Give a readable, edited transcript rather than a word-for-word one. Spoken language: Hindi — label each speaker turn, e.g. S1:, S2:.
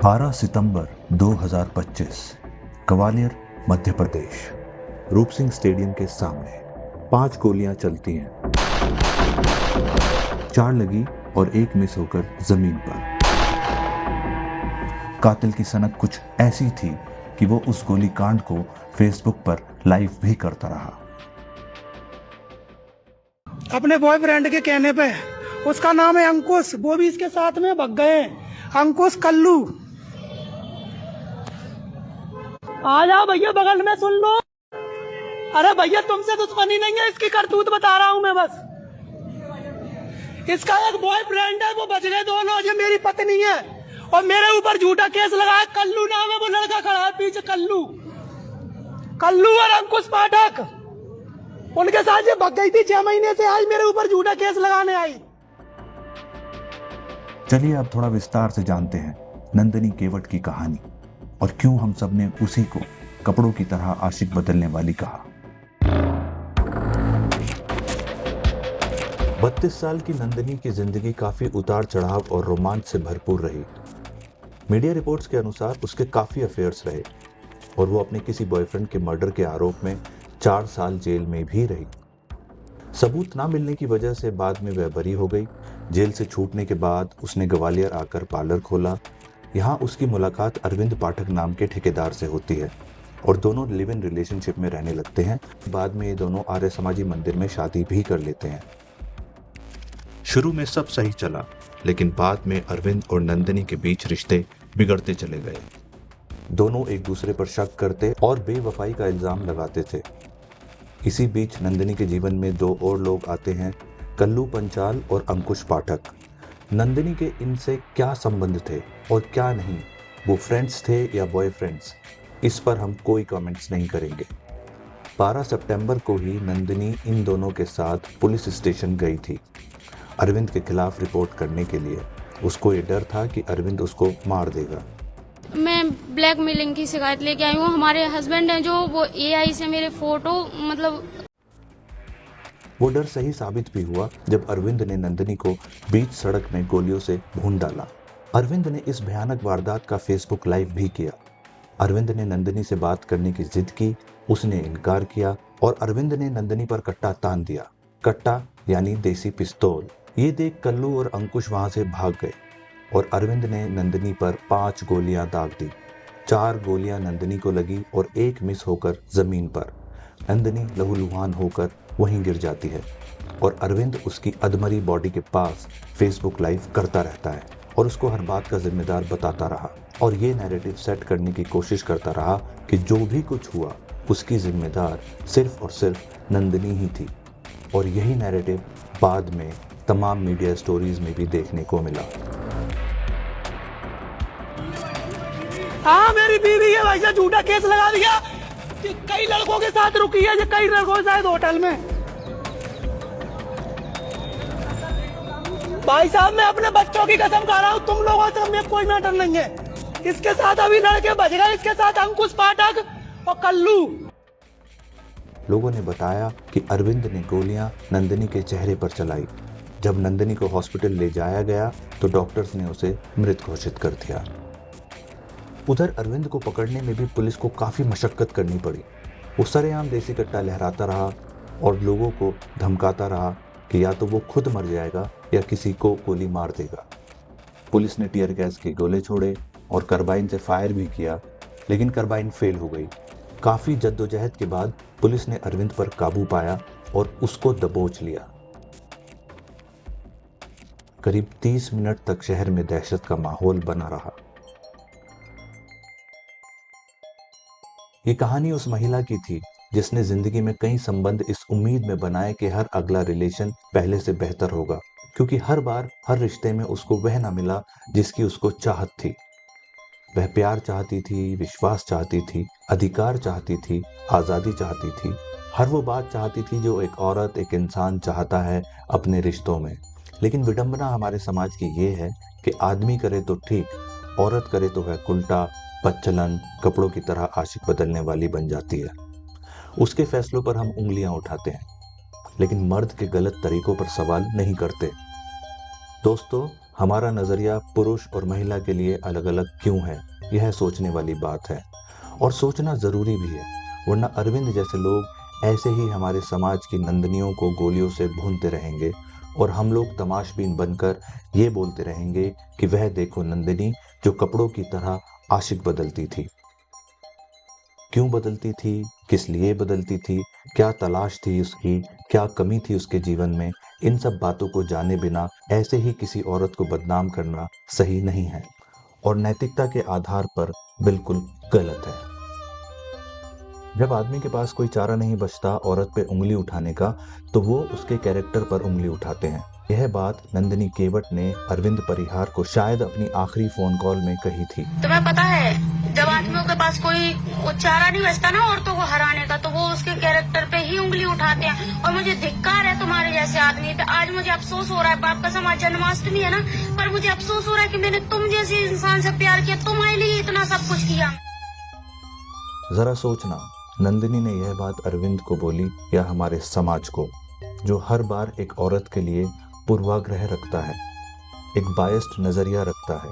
S1: 12 सितंबर 2025 ग्वालियर मध्य प्रदेश। रूप सिंह स्टेडियम के सामने 5 गोलियां चलती हैं, 4 लगी और 1 मिस होकर जमीन पर। कातिल की सनक कुछ ऐसी थी कि वो उस गोलीकांड को फेसबुक पर लाइव भी करता रहा।
S2: अपने बॉयफ्रेंड के कहने पे, उसका नाम है अंकुश, वो भी इसके साथ में भग गए। अंकुश कल्लू, आ जाओ भैया, बगल में सुन लो। अरे भैया तुमसे दुश्मनी नहीं है, इसकी करतूत बता रहा हूं मैं बस। इसका एक बॉयफ्रेंड है, वो बच गए दोनों। ये मेरी पत्नी है और मेरे ऊपर झूठा केस लगाया। कल्लू नाम है, वो लड़का खड़ा है पीछे, कल्लू और अंकुश पाठक, उनके साथ ये भग गई थी 6 महीने से। आज मेरे ऊपर झूठा केस लगाने आई।
S1: चलिए अब थोड़ा विस्तार से जानते हैं नंदिनी केवट की कहानी और क्यों हम सब ने उसी को कपड़ों की तरह आशिक बदलने वाली कहा। 32 साल की नंदिनी की जिंदगी काफी उतार चढ़ाव और रोमांच से भरपूर रही। मीडिया रिपोर्ट्स के अनुसार उसके काफी अफेयर्स रहे और वो अपने किसी बॉयफ्रेंड के मर्डर के आरोप में 4 साल जेल में भी रही। सबूत ना मिलने की वजह से बाद में वह बरी हो गई। जेल से छूटने के बाद उसने ग्वालियर आकर पार्लर खोला। यहाँ उसकी मुलाकात अरविंद पाठक नाम के ठेकेदार से होती है और दोनों लिव इन रिलेशनशिप में रहने लगते हैं। बाद में ये दोनों आर्य समाजी मंदिर में शादी भी कर लेते हैं। शुरू में सब सही चला, लेकिन बाद में अरविंद और नंदिनी के बीच रिश्ते बिगड़ते चले गए। दोनों एक दूसरे पर शक करते और बेवफाई का इल्जाम लगाते थे। इसी बीच नंदिनी के जीवन में 2 और लोग आते हैं, कल्लू पंचाल और अंकुश पाठक। नंदिनी के इनसे क्या संबंध थे और क्या नहीं, वो फ्रेंड्स थे या बॉयफ्रेंड्स, इस पर हम कोई कमेंट्स नहीं करेंगे। 12 सितंबर को ही नंदिनी इन दोनों के साथ पुलिस स्टेशन गई थी अरविंद के खिलाफ रिपोर्ट करने के लिए। उसको ये डर था कि अरविंद उसको मार देगा।
S3: मैं ब्लैकमेलिंग की शिकायत लेके आई हूँ। हमारे हस्बैंड हैं जो, वो AI से मेरे फोटो
S1: वो डर सही साबित भी हुआ जब अरविंद ने नंदिनी को बीच सड़क में गोलियों से भून डाला। अरविंद ने इस भयानक वारदात का फेसबुक लाइव भी किया। अरविंद ने नंदिनी से बात करने की जिद की, उसने इनकार किया और अरविंद ने नंदिनी पर कट्टा तान दिया। कट्टा यानी देसी पिस्तौल। ये देख कल्लू और अंकुश वहां से भाग गए और अरविंद ने नंदिनी पर 5 गोलियां दाग दी। 4 गोलियां नंदिनी को लगी और 1 मिस होकर जमीन पर। नंदिनी लहूलुहान होकर वहीं गिर जाती है और अरविंद उसकी अधमरी बॉडी के पास फेसबुक लाइव करता रहता है और उसको हर बात का जिम्मेदार बताता रहा और ये नैरेटिव सेट करने की कोशिश करता रहा कि जो भी कुछ हुआ उसकी जिम्मेदार सिर्फ और सिर्फ नंदिनी ही थी। और यही नैरेटिव बाद में तमाम मीडिया स्टोरीज में भी देखने को मिला।
S2: हाँ, मेरी बीवी है, वैसे झूठा केस लगा दिया। कई लड़कों के साथ रुकी है, ये कई लड़कों के साथ होटल में। भाई साहब, मैं अपने बच्चों की कसम खा रहा हूँ, तुम लोगों से हमें कोई मैटर नहीं है। इसके साथ अभी लड़के बच गए, इसके साथ अंकुश पाठक और कल्लू।
S1: लोगों ने बताया कि अरविंद ने गोलियां नंदिनी के चेहरे पर चलाई। जब नंदिनी को हॉस्पिटल ले जाया गया तो डॉक्टर्स ने उसे मृत घोषित कर दिया। उधर अरविंद को पकड़ने में भी पुलिस को काफी मशक्कत करनी पड़ी। वो सरेआम देसी कट्टा लहराता रहा और लोगों को धमकाता रहा कि या तो वो खुद मर जाएगा या किसी को गोली मार देगा। पुलिस ने टीयर गैस के गोले छोड़े और कार्बाइन से फायर भी किया, लेकिन कार्बाइन फेल हो गई। काफी जद्दोजहद के बाद पुलिस ने अरविंद पर काबू पाया और उसको दबोच लिया। करीब 30 मिनट तक शहर में दहशत का माहौल बना रहा। ये कहानी उस महिला की थी जिसने जिंदगी में कई संबंध इस उम्मीद में बनाए कि हर अगला रिलेशन पहले से बेहतर होगा, क्योंकि हर बार हर रिश्ते में उसको वह ना मिला जिसकी उसको चाहत थी। वह प्यार चाहती थी, विश्वास चाहती थी, अधिकार चाहती थी, आजादी चाहती थी, हर वो बात चाहती थी जो एक औरत, एक इंसान चाहता है अपने रिश्तों में। लेकिन विडंबना हमारे समाज की ये है कि आदमी करे तो ठीक, औरत करे तो वह उल्टा, बदचलन, कपड़ों की तरह आशिक बदलने वाली बन जाती है। उसके फैसलों पर हम उंगलियां उठाते हैं, लेकिन मर्द के गलत तरीकों पर सवाल नहीं करते। दोस्तों, हमारा नजरिया पुरुष और महिला के लिए अलग अलग क्यों है, यह सोचने वाली बात है और सोचना जरूरी भी है, वरना अरविंद जैसे लोग ऐसे ही हमारे समाज की नंदनियों को गोलियों से भूनते रहेंगे और हम लोग तमाशबीन बनकर ये बोलते रहेंगे कि वह देखो नंदिनी जो कपड़ों की तरह आशिक बदलती थी। क्यों बदलती थी, किस लिए बदलती थी, क्या तलाश थी उसकी, क्या कमी थी उसके जीवन में, इन सब बातों को जाने बिना ऐसे ही किसी औरत को बदनाम करना सही नहीं है और नैतिकता के आधार पर बिल्कुल गलत है। जब आदमी के पास कोई चारा नहीं बचता औरत पे उंगली उठाने का, तो वो उसके कैरेक्टर पर उंगली उठाते हैं। यह बात नंदिनी केवट ने अरविंद परिहार को शायद अपनी आखिरी फोन कॉल में कही थी।
S3: तुम्हें पता है, जब आदमियों के पास कोई वो चारा नहीं बचता ना औरतों को हराने का, तो वो उसके कैरेक्टर पे ही उंगली उठाते हैं। और मुझे धिक्कार है तुम्हारे जैसे आदमी पे। आज मुझे अफसोस हो रहा है, बाप कसम आज जन्माष्टमी है ना, पर मुझे अफसोस हो रहा है कि मैंने तुम जैसे इंसान से प्यार किया, तुम्हारे लिए इतना सब कुछ किया।
S1: जरा सोचना, नंदिनी ने यह बात अरविंद को बोली या हमारे समाज को, जो हर बार एक औरत के लिए पूर्वाग्रह रखता है, एक बायस्ड नजरिया रखता है।